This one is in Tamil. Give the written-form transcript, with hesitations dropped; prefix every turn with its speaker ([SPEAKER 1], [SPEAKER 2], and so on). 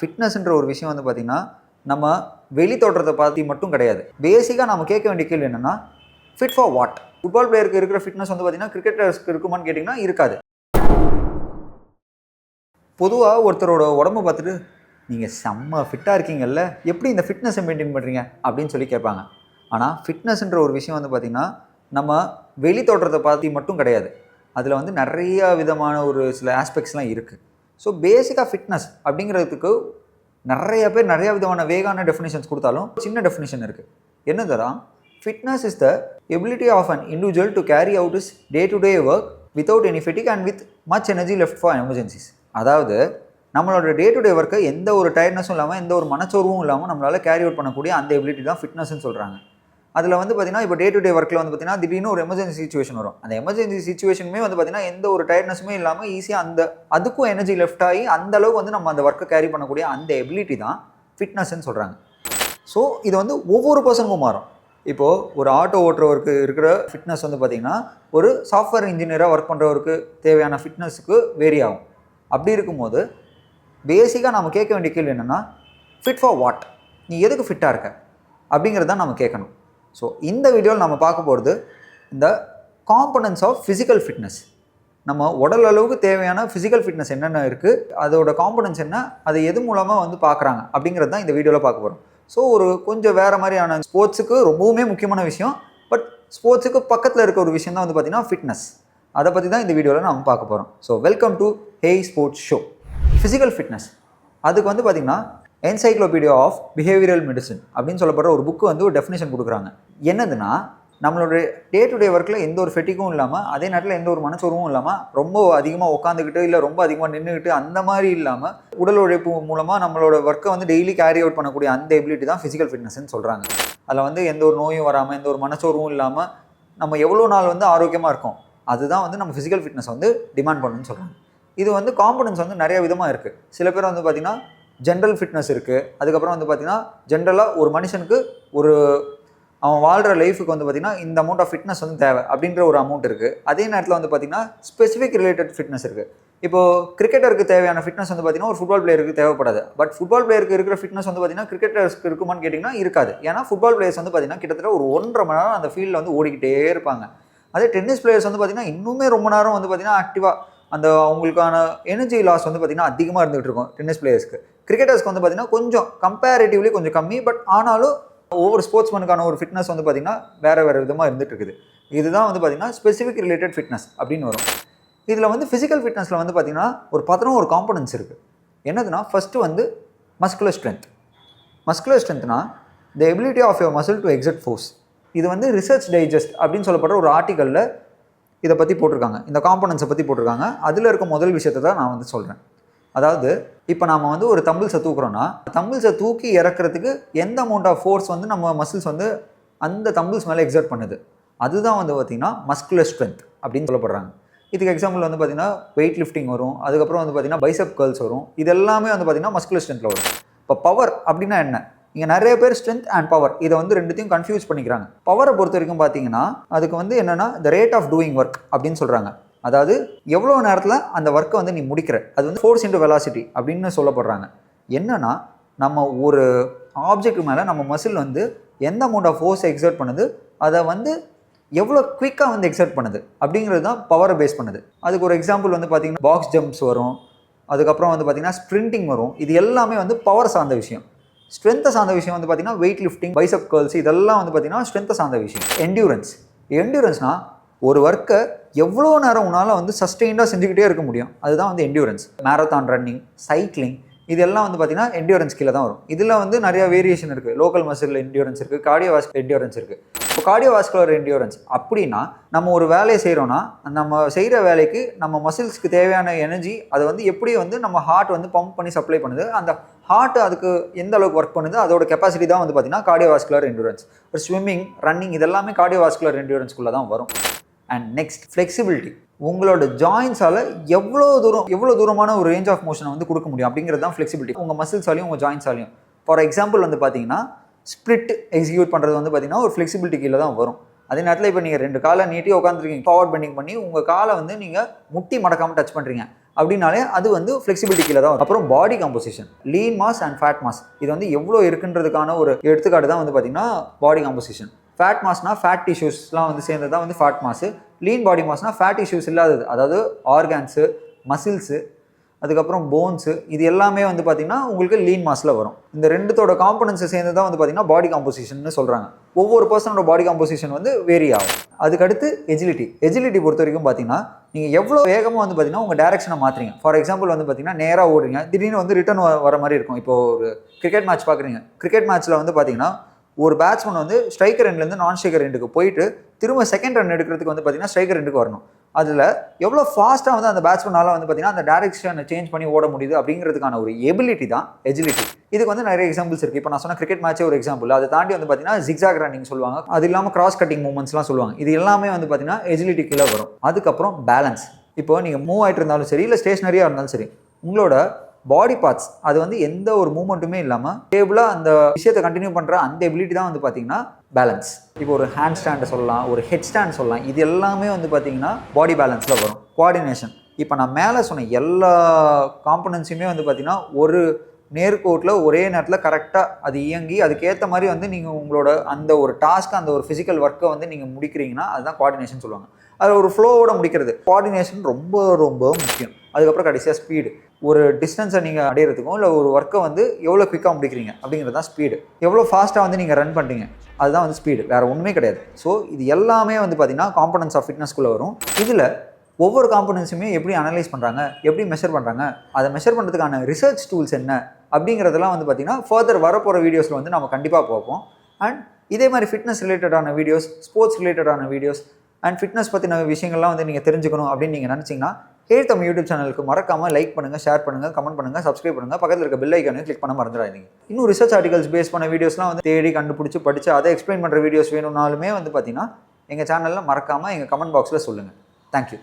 [SPEAKER 1] ஃபிட்னஸ்ன்ற ஒரு விஷயம் வந்து பார்த்திங்கன்னா நம்ம வெளி தோற்றத்தை பார்த்து மட்டும் கிடையாது. பேசிக்காக நம்ம கேட்க வேண்டிய கேள்வி என்னென்னா, ஃபிட் ஃபார் வாட்? ஃபுட்பால் பிளேயருக்கு இருக்கிற ஃபிட்னஸ் வந்து பார்த்திங்கன்னா கிரிக்கெட்டர்ஸ்க்கு இருக்குமான்னு கேட்டிங்கன்னா இருக்காது. பொதுவாக ஒருத்தரோட உடம்பை பார்த்துட்டு நீங்கள் செம்ம ஃபிட்டாக இருக்கீங்கல்ல, எப்படி இந்த ஃபிட்னஸை மெயின்டைன் பண்ணுறீங்க அப்படின்னு சொல்லி கேட்பாங்க. ஆனால் ஃபிட்னஸ்ன்ற ஒரு விஷயம் வந்து பார்த்திங்கன்னா நம்ம வெளி தோற்றத்தை பார்த்து மட்டும் கிடையாது. அதில் வந்து நிறைய விதமான ஒரு சில ஆஸ்பெக்ட்ஸ்லாம் இருக்குது. ஸோ பேசிக்காக ஃபிட்னஸ் அப்படிங்கிறதுக்கு நிறைய பேர் நிறைய விதமான வேகான டெஃபினிஷன்ஸ் கொடுத்தாலும் சின்ன டெஃபினிஷன் இருக்குது. என்னதுனா, fitness is the ability of an individual to carry out his day to day work without any fatigue and with much energy left for emergencies. அதாவது நம்மளோட டே டு டே ஒர்க்கை எந்த ஒரு டயர்ட்னஸும் இல்லாமல் எந்த ஒரு மனச்சோர்வும் இல்லாமல் நம்மளால் கேரி அவுட் பண்ணக்கூடிய அந்த எபிலிட்டி தான் ஃபிட்னஸ்ன்னு சொல்கிறாங்க. அதில் வந்து பார்த்திங்கன்னா இப்போ டே டு டே ஒர்க்கில் வந்து பார்த்திங்கன்னா திடீர்னு ஒரு எமர்ஜென்சி சிச்சுவேஷன் வரும். அந்த எமர்ஜென்சி சிச்சுவேஷனுமே வந்து பார்த்திங்கன்னா எந்த ஒரு டயர்ட்னஸுமே இல்லாமல் ஈஸியாக அதுக்கும் எனர்ஜி லெஃப்ட் ஆகி அந்த அளவுக்கு வந்து நம்ம அந்த ஒர்க்கை கேரி பண்ணக்கூடிய அந்த எபிலிட்டி தான் ஃபிட்னஸ்ன்னு சொல்கிறாங்க. ஸோ இது வந்து ஒவ்வொரு பர்சனுக்கும் மாறும். இப்போது ஒரு ஆட்டோ ஓட்டுறவருக்கு இருக்கிற ஃபிட்னஸ் வந்து பார்த்திங்கன்னா ஒரு சாஃப்ட்வேர் இன்ஜினியராக ஒர்க் பண்ணுறவருக்கு தேவையான ஃபிட்னஸுக்கு வேரி ஆகும். அப்படி இருக்கும்போது பேசிக்காக நம்ம கேட்க வேண்டிய கேள்வி என்னென்னா, ஃபிட் ஃபார் வாட்? நீ எதுக்கு ஃபிட்டாக இருக்க அப்படிங்கிறது தான் நம்ம கேட்கணும். ஸோ இந்த வீடியோவில் நம்ம பார்க்க போகிறது இந்த காம்பனன்ட்ஸ் ஆஃப் ஃபிசிக்கல் ஃபிட்னஸ். நம்ம உடல் அளவுக்கு தேவையான ஃபிசிக்கல் ஃபிட்னஸ் என்னென்ன இருக்குது, அதோட காம்பனன்ட்ஸ் என்ன, அதை எது மூலமாக வந்து பார்க்குறாங்க அப்படிங்கிறது தான் இந்த வீடியோவில் பார்க்க போகிறோம். ஸோ ஒரு கொஞ்சம் வேறு மாதிரியான ஸ்போர்ட்ஸுக்கு ரொம்பவுமே முக்கியமான விஷயம், பட் ஸ்போர்ட்ஸுக்கு பக்கத்தில் இருக்க ஒரு விஷயம் தான் வந்து பார்த்திங்கன்னா ஃபிட்னஸ். அதை பற்றி தான் இந்த வீடியோவில் நம்ம பார்க்க போகிறோம். So welcome to hey sports show. Physical fitness அதுக்கு வந்து பார்த்திங்கன்னா என்சைக்ளோபீடியா ஆஃப் பிஹேவியரல் மெடிசன் அப்படின்னு சொல்லப்படுற ஒரு புக்கு வந்து ஒரு டெஃபினேஷன் கொடுக்குறாங்க. என்னதுன்னா, நம்மளோட டே டு டே ஒர்க்கில் எந்த ஒரு ஃபெட்டிக்கும் இல்லாமல் அதே நேரத்தில் எந்த ஒரு மனச்சோர்வும் இல்லாமல் ரொம்ப அதிகமாக உட்காந்துக்கிட்டு இல்லை ரொம்ப அதிகமாக நின்றுக்கிட்டு அந்த மாதிரி இல்லாமல் உடல் உழைப்பு மூலமாக நம்மளோட ஒர்க்கை வந்து டெய்லி கேரி அவுட் பண்ணக்கூடிய அந்த எபிலிட்டி தான் ஃபிசிக்கல் ஃபிட்னஸ்ன்னு சொல்கிறாங்க. அதில் வந்து எந்த ஒரு நோயும் வராமல் எந்த ஒரு மனச்சோர்வும் இல்லாமல் நம்ம எவ்வளோ நாள் வந்து ஆரோக்கியமாக இருக்கோம், அதுதான் வந்து நம்ம ஃபிசிக்கல் ஃபிட்னஸ் வந்து டிமாண்ட் பண்ணணும்னு சொல்கிறாங்க. இது வந்து காம்பனன்ட்ஸ் வந்து நிறைய விதமாக இருக்குது. சில பேர் வந்து பார்த்திங்கன்னா ஜென்ரல் ஃபிட்னஸ் இருக்குது. அதுக்கப்புறம் வந்து பார்த்திங்கன்னா ஜென்ரலாக ஒரு மனுஷனுக்கு ஒரு அவன் வாழ்கிற லைஃபுக்கு வந்து பார்த்திங்கன்னா இந்த அமௌண்ட் ஆஃப் ஃபிட்னஸ் வந்து தேவை அப்படின்ற ஒரு அமௌண்ட் இருக்குது. அதே நேரத்தில் வந்து பார்த்திங்கன்னா ஸ்பெசிஃபிக் ரிலேட்டட் ஃபிட்னஸ் இருக்குது. இப்போது கிரிக்கெட்டருக்கு தேவையான ஃபிட்னஸ் வந்து பார்த்திங்கன்னா ஒரு ஃபுட்பால் பிளேயருக்கு தேவைப்படாது. பட் ஃபுட்பால் பிளேயருக்கு இருக்கிற ஃபிட்னஸ் வந்து பார்த்திங்கன்னா கிரிக்கெட்டர்ஸ்க்கு இருக்குமான்னு கேட்டிங்கன்னா இருக்காது. ஏன்னா ஃபுட்பால் பிளேயர்ஸ் வந்து பார்த்திங்கன்னா கிட்டத்தட்ட ஒரு 1.5 மணி நேரம் அந்த ஃபீல்டில் வந்து ஓடிக்கிட்டே இருப்பாங்க. அதே டென்னிஸ் பிளேயர்ஸ் வந்து பார்த்திங்கன்னா இன்னுமே ரொம்ப நேரம் வந்து பார்த்திங்கன்னா ஆக்டிவாக அந்த அவங்களுக்கான எனர்ஜி லாஸ் வந்து பார்த்திங்கன்னா அதிகமாக இருந்துகிட்டு இருக்கும் டென்னிஸ் பிளேயர்ஸ்க்கு. கிரிக்கெட்டர்ஸ்க்கு வந்து பார்த்திங்கன்னா கொஞ்சம் கம்பேரிட்டிவ்லி கொஞ்சம் கம்மி. பட் ஆனாலும் ஒவ்வொரு ஸ்போர்ட்ஸ்மேனுக்கான ஒரு ஃபிட்னஸ் வந்து பார்த்திங்கன்னா வேறு விதமாக இருந்துகிட்டு இருக்குது. இதுதான் வந்து பார்த்திங்கன்னா ஸ்பெசிஃபிக் ரிலேட்டட் ஃபிட்னஸ் அப்படின்னு வரும். இதில் வந்து ஃபிசிக்கல் ஃபிட்னஸில் வந்து பார்த்திங்கன்னா ஒரு 11 காம்பனன்ட்ஸ் இருக்குது. என்னதுன்னா, ஃபஸ்ட்டு வந்து மஸ்குலர் ஸ்ட்ரென்த். மஸ்குலர் ஸ்ட்ரென்த்னா the ability of your muscle to exert force. இது வந்து ரிசர்ச் டைஜஸ்ட் அப்படின்னு சொல்லப்படுற ஒரு ஆர்டிக்கலில் இதை பற்றி போட்டிருக்காங்க, இந்த காம்பனன்ட்ஸை பற்றி போட்டிருக்காங்க. அதில் இருக்க முதல் விஷயத்தை தான் நான் வந்து சொல்கிறேன். அதாவது இப்போ நம்ம வந்து ஒரு தம்பிள்ஸை தூக்குறோன்னா, தம்பிள்ஸை தூக்கி இறக்கிறதுக்கு எந்த அமௌண்ட் ஆஃப் ஃபோர்ஸ் வந்து நம்ம மசில்ஸ் வந்து அந்த தம்பிள்ஸ் மேலே எக்ஸர்ட் பண்ணுது, அதுதான் வந்து பார்த்திங்கன்னா மஸ்குலர் ஸ்ட்ரென்த் அப்படின்னு சொல்லப்படுறாங்க. இதுக்கு எக்ஸாம்பிள் வந்து பார்த்திங்கன்னா வெயிட் லிஃப்டிங் வரும். அதுக்கப்புறம் வந்து பார்த்திங்கன்னா பைசப் கர்ல்ஸ் வரும். இது எல்லாமே வந்து பார்த்திங்கன்னா மஸ்குலர் ஸ்ட்ரென்த்தில் வரும். இப்போ பவர் அப்படின்னா என்ன? இங்கே நிறைய பேர் ஸ்ட்ரென்த் அண்ட் பவர் இதை வந்து ரெண்டுத்தையும் கன்ஃபியூஸ் பண்ணிக்கிறாங்க. பவரை பொறுத்த வரைக்கும் பார்த்தீங்கன்னா அதுக்கு வந்து என்னென்னா the rate of doing work அப்படின்னு சொல்கிறாங்க. அதாவது எவ்வளோ நேரத்தில் அந்த ஒர்க்கை வந்து நீ முடிக்கிற, அது வந்து ஃபோர்ஸ் இன்டு வெலாசிட்டி அப்படின்னு சொல்லப்படுறாங்க. என்னென்னா, நம்ம ஒரு ஆப்ஜெக்ட் மேலே நம்ம மசில் வந்து எந்த அமௌண்ட் ஆஃப் ஃபோர்ஸை எக்ஸர்ட் பண்ணுது, அதை வந்து எவ்வளோ குயிக்காக வந்து எக்ஸர்ட் பண்ணுது அப்படிங்கிறது தான் பவரை பேஸ் பண்ணுது. அதுக்கு ஒரு எக்ஸாம்பிள் வந்து பார்த்திங்கன்னா பாக்ஸ் ஜம்ப்ஸ் வரும். அதுக்கப்புறம் வந்து பார்த்திங்கன்னா ஸ்ப்ரிண்டிங் வரும். இது எல்லாமே வந்து பவர் சார்ந்த விஷயம். ஸ்ட்ரென்த்தை சார்ந்த விஷயம் வந்து பார்த்திங்கன்னா வெயிட் லிஃப்டிங், பைசப் கர்ல்ஸ், இதெல்லாம் வந்து பார்த்திங்கன்னா ஸ்ட்ரென்த்தை சார்ந்த விஷயம். என்டியூரன்ஸ்னால் ஒரு ஒர்க்கை எவ்வளோ நேரம் உன்னால் வந்து சஸ்டெயின்டாக செஞ்சுக்கிட்டே இருக்க முடியும், அதுதான் வந்து என்டியூரன்ஸ். மேரத்தான் ரன்னிங், சைக்கிளிங், இதெல்லாம் வந்து பார்த்திங்கன்னா என்டியூரன்ஸ் கீழே தான் வரும். இதில் வந்து நிறைய வேரியேஷன் இருக்குது. லோக்கல் மசில் என்டியூரன்ஸ் இருக்குது, கார்டியோவாஸ்குலர் என்டியூரன்ஸ் இருக்குது. இப்போ கார்டியோவாஸ்குலர் என்டியூரன்ஸ் அப்படின்னா நம்ம ஒரு வேலையை செய்கிறோன்னா நம்ம செய்கிற வேலைக்கு நம்ம மசில்ஸ்க்கு தேவையான எனர்ஜி அதை வந்து எப்படி வந்து நம்ம ஹார்ட் வந்து பம்ப் பண்ணி சப்ளை பண்ணுது, அந்த ஹார்ட் அதுக்கு எந்த அளவுக்கு ஒர்க் பண்ணுது, அதோட கெப்பாசிட்டி தான் வந்து பார்த்திங்கன்னா கார்டியோவாஸ்குலர் என்டியூரன்ஸ். ஒரு ஸ்விம்மிங், ரன்னிங், இதெல்லாமே கார்டியோவாஸ்குலர் என்டியூரன்ஸ்குள்ளே தான் வரும். And next flexibility. உங்களோட ஜாயின்ஸால் எவ்வளோ தூரமான ஒரு ரேஞ்ச் ஆஃப் மோஷனை வந்து கொடுக்க முடியும் அப்படிங்கிறது தான் ஃப்ளெக்சிபிலிட்டி. உங்கள் மசில்ஸாலையும் உங்கள் ஜாயின்ஸாலையும். ஃபார் எக்ஸாம்பிள் வந்து பார்த்தீங்கன்னா ஸ்ப்ளிட் எக்ஸிக்யூட் பண்ணுறது வந்து பார்த்திங்கன்னா ஒரு ஃப்ளெக்சிபிலிட்டி கீழே தான் வரும். அதே நேரத்தில் இப்போ நீங்கள் 2 காலை நீட்டி உட்காந்துருக்கீங்க, ஃபார்வர்ட் பெண்டிங் பண்ணி உங்கள் காலை வந்து நீங்கள் முட்டி மடக்காமல் டச் பண்ணுறீங்க அப்படின்னாலே அது வந்து ஃப்ளெக்சிபிலிட்டி கீழே தான். அப்புறம் body composition, lean mass and fat mass, இது வந்து எவ்வளோ இருக்குன்றதுக்கான ஒரு எடுத்துக்காட்டு தான் வந்து பார்த்தீங்கன்னா பாடி காம்போசிஷன். ஃபேட் மாஸ்னா ஃபேட் டிஷ்யூஸ்லாம் வந்து சேர்ந்தது தான் வந்து ஃபேட் மாஸ். லீன் பாடி மாஸ்னா ஃபேட் டிஷ்யூஸ் இல்லாதது, அதாவது ஆர்கான்ஸு, மசில்ஸு, அதுக்கப்புறம் போன்ஸு, இது எல்லாமே வந்து பார்த்தீங்கன்னா உங்களுக்கு லீன் மாஸில் வரும். இந்த ரெண்டுத்தோட காம்பனன்ஸை சேர்ந்து தான் வந்து பார்த்தீங்கன்னா பாடி காம்போசிஷன் சொல்கிறாங்க. ஒவ்வொரு பர்சனோட பாடி காம்போசிஷன் வந்து வேரி ஆகும். அதுக்கடுத்து எஜிலிட்டி பொறுத்த வரைக்கும் பார்த்தீங்கன்னா நீங்கள் எவ்வளோ வேகமாக வந்து பார்த்தீங்கன்னா உங்கள் டேரக்ஷனை மாற்றுறீங்க. ஃபார் எக்ஸாம்பிள் வந்து பார்த்தீங்கன்னா நேராக ஓடுறீங்க, திடீர்னு வந்து ரிட்டர்ன் வர மாதிரி இருக்கும். இப்போ ஒரு கிரிக்கெட் மேட்ச் பார்க்குறீங்க, கிரிக்கெட் மேட்ச்சில் வந்து பார்த்தீங்கன்னா ஒரு பேட்ஸ்மேன் வந்து ஸ்ட்ரைக்கர் எண்ட்லேருந்து நான் ஸ்ட்ரைக்கர் எண்டுக்கு போயிட்டு திரும்ப செகண்ட் ரன் எடுக்கிறதுக்கு வந்து பார்த்தீங்கன்னா ஸ்ட்ரைக்கர் எண்டுக்கு வரணும். அதில் எவ்வளோ ஃபாஸ்ட்டாக வந்து அந்த பேட்ஸ்மேனால் வந்து பார்த்தீங்கன்னா அந்த டேரக்ஷனை சேஞ்ச் பண்ணி ஓட முடியுது அப்படிங்கிறதுக்கான ஒரு எபிலிட்டி தான் எஜிலிட்டி. இதுக்கு வந்து நிறைய எக்ஸாம்பிள்ஸ் இருக்குது. இப்போ நான் சொன்ன கிரிக்கெட் மேட்சே ஒரு எக்ஸாம்பிள். அதை தாண்டி வந்து பார்த்தீங்கன்னா ஜிக்ஸாக் ரன்னிங் சொல்லுவாங்க, அது இல்லாமல் கிராஸ் கட்டிங் மூவ்மெண்ட்ஸ்லாம் சொல்லுவாங்க. இது எல்லாமே வந்து பார்த்தீங்கன்னா எஜிலிட்டி கீழே வரும். அதுக்கப்புறம் பேலன்ஸ். இப்போ நீங்கள் மூவ் ஆகிட்டு இருந்தாலும் சரி, இல்லை ஸ்டேஷனரியாக இருந்தாலும் சரி, உங்களோட பாடி பார்ட்ஸ் அது வந்து எந்த ஒரு மூவ்மெண்ட்டுமே இல்லாமல் ஸ்டேபிளாக அந்த விஷயத்தை கண்டினியூ பண்ணுற அந்த எபிலிட்டி தான் வந்து பார்த்தீங்கன்னா பேலன்ஸ். இப்போ ஒரு ஹேண்ட் ஸ்டாண்டை சொல்லலாம், ஒரு ஹெட் ஸ்டாண்ட் சொல்லலாம், இது எல்லாமே வந்து பார்த்தீங்கன்னா பாடி பேலன்ஸில் வரும். கோஆர்டினேஷன், இப்போ நான் மேலே சொன்ன எல்லா காம்பனன்ஸுமே வந்து பார்த்தீங்கன்னா ஒரு நேர்கோட்டில் ஒரே நேரத்தில் கரெக்டாக அது இயங்கி அதுக்கேற்ற மாதிரி வந்து நீங்கள் உங்களோட அந்த ஒரு டாஸ்க்கு, அந்த ஒரு ஃபிசிக்கல் ஒர்க்கை வந்து நீங்கள் முடிக்கிறீங்கன்னா அதுதான் கோஆர்டினேஷன் சொல்லுவாங்க. அது ஒரு ஃப்ளோவோட முடிக்கிறது. கோஆர்டினேஷன் ரொம்ப ரொம்ப முக்கியம். அதுக்கப்புறம் கடைசியாக ஸ்பீடு. ஒரு டிஸ்டன்ஸை நீங்கள் அடையிறதுக்கும் இல்லை ஒரு ஒர்க்கை வந்து எவ்வளோ குயிக்காக முடிக்கிறீங்க அப்படிங்கிறது தான் ஸ்பீடு. எவ்வளோ ஃபாஸ்ட்டாக வந்து நீங்கள் ரன் பண்ணுறீங்க அதுதான் வந்து ஸ்பீடு, வேறு ஒன்றுமே கிடையாது. ஸோ இது எல்லாமே வந்து பார்த்தீங்கன்னா காம்பனன்ஸ் ஆஃப் ஃபிட்னஸ்குள்ளே வரும். இதில் ஒவ்வொரு காம்பனன்ஸுமே எப்படி அனலைஸ் பண்ணுறாங்க, எப்படி மெஷர் பண்ணுறாங்க, அதை மெஷர் பண்ணுறதுக்கான ரிசர்ச் டூல்ஸ் என்ன அப்படிங்கிறதெல்லாம் வந்து பார்த்தீங்கன்னா ஃபர்தர் வரப்போகிற வீடியோஸில் வந்து நம்ம கண்டிப்பாக பார்ப்போம். அண்ட் இதே மாதிரி ஃபிட்னஸ் ரிலேட்டடான வீடியோஸ், ஸ்போர்ட்ஸ் ரிலேட்டடான வீடியோஸ் அண்ட் ஃபிட்னஸ் பற்றின விஷயங்கள்லாம் வந்து நீங்கள் தெரிஞ்சுக்கணும் அப்படின்னு நீங்கள் நினச்சிங்கன்னா ஹேர் தமிழ் யூடியூப் சேனலுக்கு மறக்காமல் லைக் பண்ணுங்கள், ஷேர் பண்ணுங்கள், கமெண்ட் பண்ணுங்கள், சப்ஸ்கிரைப் பண்ணுங்கள், பக்கத்தில் இருக்க பெல் ஐக்கானையும் கிளிக் பண்ண மறந்துடாதீங்க. இன்னும் ரிசர்ச் ஆர்டிகல்ஸ் பேஸ் பண்ண வீடியோஸ்லாம் வந்து தேடி கண்டுபிடிச்சி படித்து அதை எக்ஸ்பிளைன் பண்ணுற வீடியோஸ் வேணும்னாலுமே வந்து பார்த்தீங்கன்னா எங்கள் சேனலில் மறக்காமல் எங்கள் கமெண்ட் பாக்ஸில் சொல்லுங்கள். தேங்க்யூ.